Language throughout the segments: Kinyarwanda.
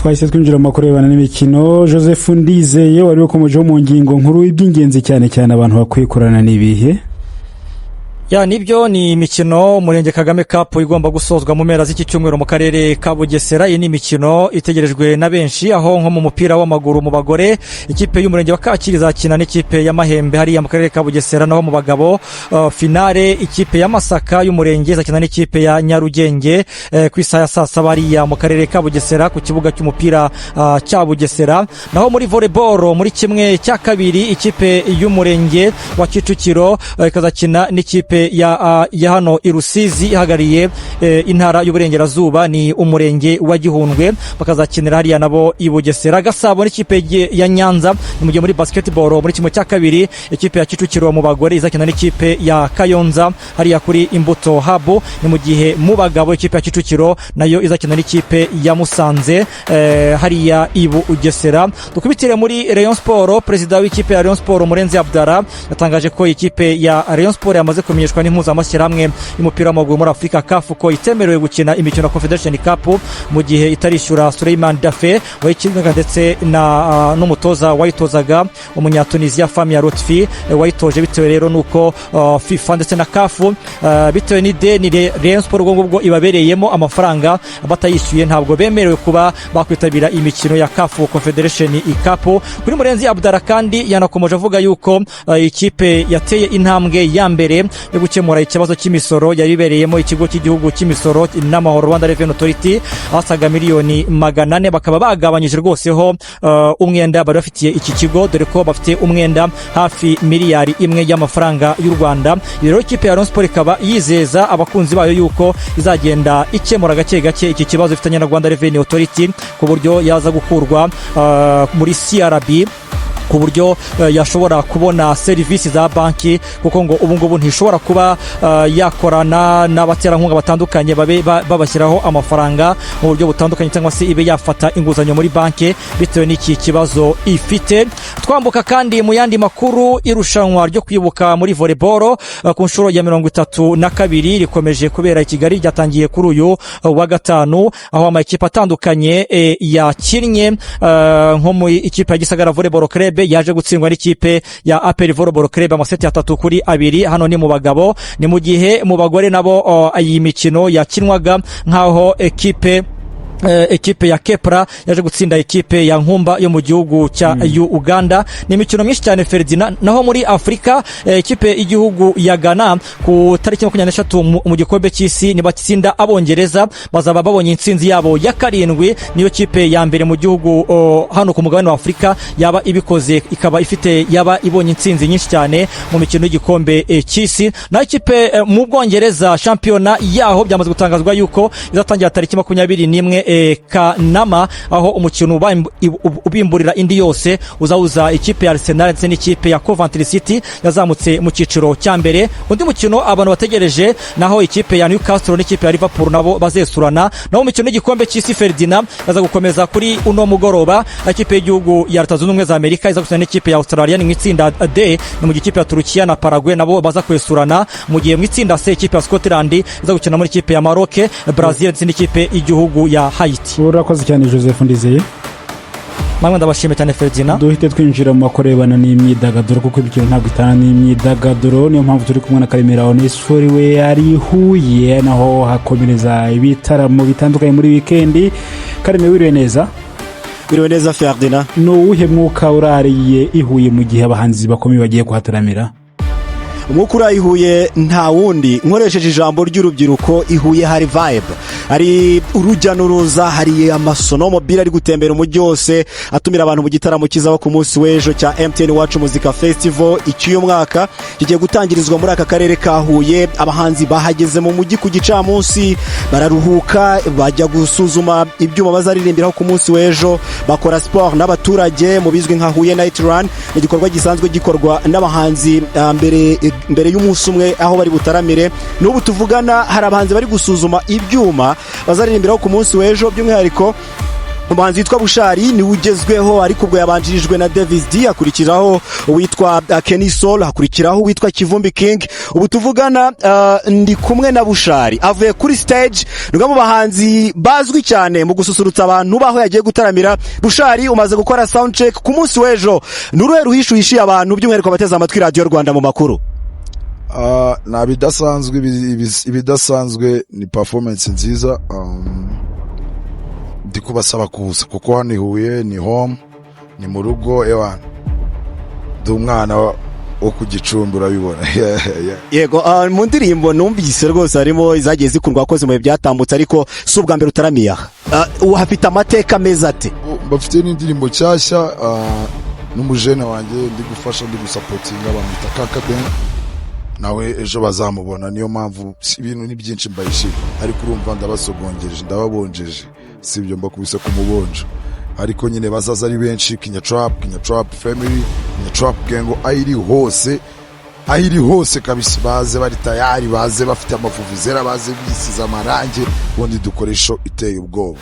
twahise twinjira mu makuru y'abana n'imikino. Joseph Ndizeye wari wakomejeho mu ngingo nkuru iby'ingenzi cyane abantu bakwiye kurana n'ibihe. Ya nibyo ni imikino Umurenge Kagame Cup igomba gusozwa mu mpera z'iki cyumweru mu karere ka Bugesera. Iyi ni imikino itegerejwe na benshi, aho nko mu mupira w'amaguru mu bagore ikipe y'Umurenge wa Kacyiru izakina n'ikipe ya Mahembe hariya mu karere ka Bugesera, naho mu bagabo finale ikipe ya Masaka y'Umurenge izakina n'ikipe ya Nyarugenge ku isaha ya saa 7 hariya mu karere ka Bugesera ku kibuga cy'umupira cya Bugesera. Naho muri volleyball muri kimwe cya kabiri ikipe y'Umurenge wa Kicukiro ikazakina n'ikipe ya hano Irusizi ihagariye intara y'uburengerazuba ni Umurenge wa Gihundwe, bakazakinira hariya nabo i Bugesera. Gasabo n'ikipe ya Nyanza. Mu gihe muri basketball muri kimwe cya kabiri ikipe ya Kicukiro mu bagore izakina n'ikipe ya Kayonza hariya kuri Imbuto Hub. Ni mu gihe mu bagabo ikipe ya Kicukiro nayo izakina n'ikipe ya Musanze hariya i Bugesera. Dukubitire muri Rayon Sport. President w'ikipe ya Rayon Sport Murenzi Abdara yatangaje ko ikipe ya Rayon Sport yamaze kumenyeshwa n'impuzamashyirahamwe y'umupira w'amaguru muri Afrika CAF ko itemerewe gukina imikino Confederation Cup mu gihe itarishyura Suleiman Dafe wayikinaga ndetse n'umutoza wayitozaga Umunyatunisia Famia Rotfi wayitoje, bitewe rero nuko FIFA ndetse na CAF bitewe n'ideni Rayon Sport ubwo ibabereyemo amafaranga batayishyuye ntabwo bemerewe kuba bakwitabira imikino ya CAF Confederation Cup. Kuri Murenzi Abdara kandi yanakomeje avuga yuko ikipe yateye intambwe ya mbere yo gukemura ikibazo cy'imisoro yaribereyemo ikigo cy'igihugu cy'imisoro n'amahoro Rwanda Revenue Authority asaga miliyoni 400 bakaba bagabanyije rwoseho umwenda bari bafitiye iki kigo, dore ko bafite umwenda hafi miliyari 1 y'amafaranga y'u Rwanda. Rero ikipe ya Rayon Sport ikaba yizeza abakunzi bayo yuko izagenda ikemura gake gake iki kibazo ifitanye na Rwanda Revenue Authority ku buryo yaza gukurwa muri CRB, ku buryo yashobora kubona serivisi za banki, kuko ngo ubu ngubu ntishobora kuba yakorana n'abaterankunga batandukanye babashyiraho amafaranga mu buryo butandukanye cyangwa se ibe yafata inguzanyo muri banki bitewe n'iki kibazo ifite. Twambuka kandi mu yandi makuru, irushanwa ryo kwibuka muri volleyball ku nshuro ya 32 rikomeje kubera i Kigali, ryatangiye kuri uyu wa gatanu, aho amakipe atandukanye yakinnye nko mu ikipe ya Gisagara Volleyball Club yaje gutsindwa n'ikipe ya APR Volleyball Club amaseti 3-2. Hano ni mu bagabo. Ni mu gihe mu bagore nabo iyi mikino yakinwaga nkaho ekipe ya Kepra yaje gutsinda ekipe ya Nkumba yo mu gihugu cya Uganda. Ni imikino myinshi cyane Ferdinand. Naho muri Afrika ekipe igihugu ya Ghana ku tariki 23 mu gikombe cy'isi ni batsinda Abongereza, bazaba babonye intsinzi yabo ya 7. Niyo kipe ya mbere mu gihugu hano ku mugabane wa Afrika yaba ibikoze, ikaba ifite yaba ibonye intsinzi nyinshi cyane mu mikino y'igikombe cy'isi. Na ikipe mu Bwongereza championa yaho byamaze gutangazwa yuko izatangira tariki 21 Kanama, aho umukino ubimburira indi yose uzawuza ikipe ya Arsenal ndetse n'ikipe ya Coventry City yazamutse mu cyiciro cya mbere. Undi mukino abantu bategereje naho ikipe ya Newcastle n'ikipe ya Liverpool nabo bazesurana. Naho umukino w'igikombe cy'isi Ferdinand baza gukomeza kuri uno mugoroba. Ikipe y'igihugu ya Leta Zunze Ubumwe za Amerika iza gusana n'ikipe ya Australia mu itsinda D, ni mu gikipe ya Turukiya na Paraguay nabo baza kwesurana, mu gihe mu itsinda C ikipe ya Scotland iza gukina muri ikipe ya Maroc, Brazil ndetse n'ikipe y'igihugu ya Haiti. Urakoze cyane Joseph Ndizeye. Mamwe ndabashimiye cyane Ferdinand. Duhite twinjira mu makorebana n'imyidagaduro, kuko ibyo ntabwo itana n'imyidagaduro. Niyo mpamvu turi kumwe na Karemera Onesphore we ari Huye, naho hakomereza ibitaramo bitandukanye muri weekend. Karemera wiriwe neza? Wiriwe neza Ferdinand. No uhe mwuka urariye ihuye mu gihe abahanzi bakomeye bagiye kuhataramira? Umukuru ayihuye nta wundi, nkoresheje ijambo ry'urubyiruko, ihuye hari vibe, hari urujya n'uruza, hari amasono mobile ari gutembera umujyi wose atumira abantu mu gitaramo kizaba ku munsi w'ejo cya MTN Iwacu Muzika Festival. Icyuyo mwaka kigiye gutangirizwa muri aka karere ka Huye. Abahanzi bahageze mu mujyi ku gicamunsi, bararuhuka, bajya gusuzuma ibyuma bazaririmbiraho ku munsi w'ejo, bakora sport n'abaturage mu bizwi nka Huye Night Run. Ni igikorwa gisanzwe gikorwa n'abahanzi mbere y'umunsi umwe aho bari butaramire. N'ubu tuvugana hari abahanzi bari gusuzuma ibyuma bazaririmbiraho ku munsi w'ejo, by'umwihariko umuhanzi witwa Bushari ni ugezweho ariko ubwo yabanjirijwe na Davis D, hakurikiraho uwitwa Kenny Soul, hakurikiraho uwitwa Kivumbi King. Ubu tuvugana ndi kumwe na Bushari avuye kuri stage, nubwo mu bahanzi bazwi cyane mu gususurutsa abantu baho yagiye gutaramira. Bushari umaze gukora sound check ku munsi w'ejo, nuruhe ruhishuhishiye abantu by'umwihariko abateza amatwi Radio Rwanda mu makuru? Na ibidasanzwe ni performance nziza. Ndi kubasaba kuza kuko hano Huye ni home, ni mu rugo ewana, ndi umwana wo ku Gicumbi urabibona. Yego, mu ndirimbo numvise rwose harimo izagiye zikundwa akoze mu byatambutse, ariko si ubwa mbere utaramiye aha. Uhafite amateka meza ate? Bafite n'indirimbo cyashya, n'umujene wanjye ndi gufasha, ndi gusapotinga bamwita Kagame, nawe ejo bazamubona. Niyo mpamvu ibintu ni byinshi mbayishira, ariko urumva ndabasogongereje, ndababonjeje, sibyo mbakubise ku mubonjo, ariko nyine bazaza ari benshi. Kenya Trap family, Kenya Trap gengo ahiri hose kabisa, baze bari tayari, baze bafite amavuvuzera, baze bisiza amarange, ubundi dukoresho iteye ubwoba.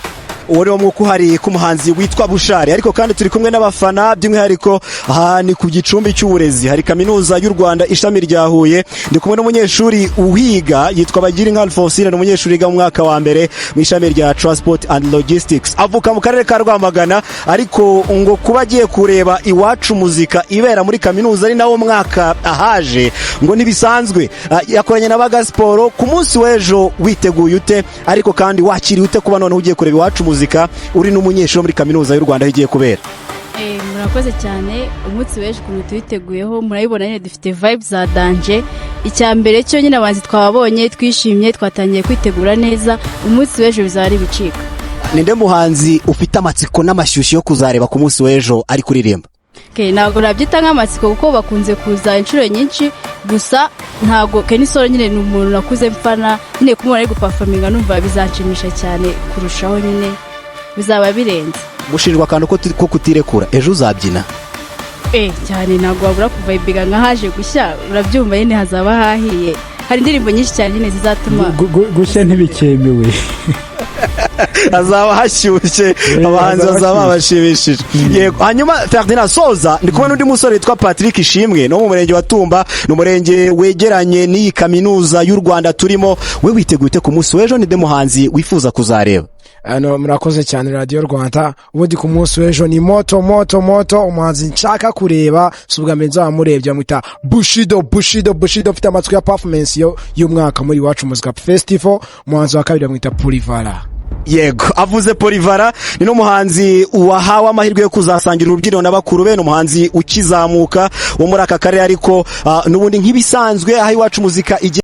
Uwo ni wo mwuka uhari ku muhanzi witwa Bushari, ariko kandi turi kumwe n'abafana by'umwihariko. Aha ni ku Gicumbi cy'uburezi, hari kaminuza y'u Rwanda ishami rya Huye. Ndi kumwe n'umunyeshuri uhiga yitwa Bagirinka Alphonsine, n'umunyeshuri wiga mu mwaka wa mbere mu ishami rya Transport and Logistics. Avuka mu karere ka Rwamagana, ariko ngo kuba agiye kureba Iwacu Muzika ibera muri kaminuza ari nawo mwaka ahaje ngo ntibisanzwe. Yakoranye na Bagasiporo ku munsi w'ejo. Witeguye ute, ariko kandi wakiriye ute kuba none ugiye kureba Iwacu Muzika uri n'umunyeshuri muri kaminuza y'u Rwanda igiye kubera? Murakoze cyane. Umunsi w'ejo ukuntu tuwiteguyeho murabibona nyine dufite vibes za danger. Icya mbere cyo nyine abahanzi twababonye twishimye, twatangiye kwitegura neza. Umunsi w'ejo bizaba ari bicika. Ninde muhanzi ufite amatsiko n'amashyushyu yo kuzareba ku munsi w'ejo ari kuririmba? Ntabwo nabyita nk'amatsiko kuko bakunze kuza inshuro nyinshi, gusa ntabwo Kenny Soul nyine ni umuntu nakuze mfana, nyine kumubona ari guperforminga numva bizanshimisha cyane kurushaho, nyine bizaba birenze. Gushinjwa akantu ko kutirekura, ejo uzabyina? Cyane, ntabwo wabura kuva ibiga nkahaje gushya, urabyumva nyine hazaba hahiye. Hari indirimbo nyinshi cyane nyine zizatuma gushya ntibikemewe. Hazaba hashyushye, abahanzi bazaba bashimishije. Yego, hanyuma Ferdinand Soza, ndi kumwe n'undi musore witwa Patrick Ishimwe, no mu murenge wa Tumba, n'umurenge wegeranye n'iyi kaminuza y'u Rwanda turimo. We witeguye ku munsi w'ejo, ninde muhanzi wifuza kuzareba? Murakoze cyane Radio Rwanda. Ubundi ku munsi w'ejo ni moto umuhanzi nshaka kureba, subwa menza amurebye amwita Bushido ufite amatwi ya performance y'umwaka muri Iwacu Muzika Festival. Umuhanzi wa kabiri amwita Polivara. Yego, avuze Polivara ni no muhanzi wahawe amahirwe yo kuzasangira urubyiniro n'abakuru be, no muhanzi ukizamuka wo muri aka karere, ariko n'ubundi nk'ibisanzwe aho Iwacu Muzika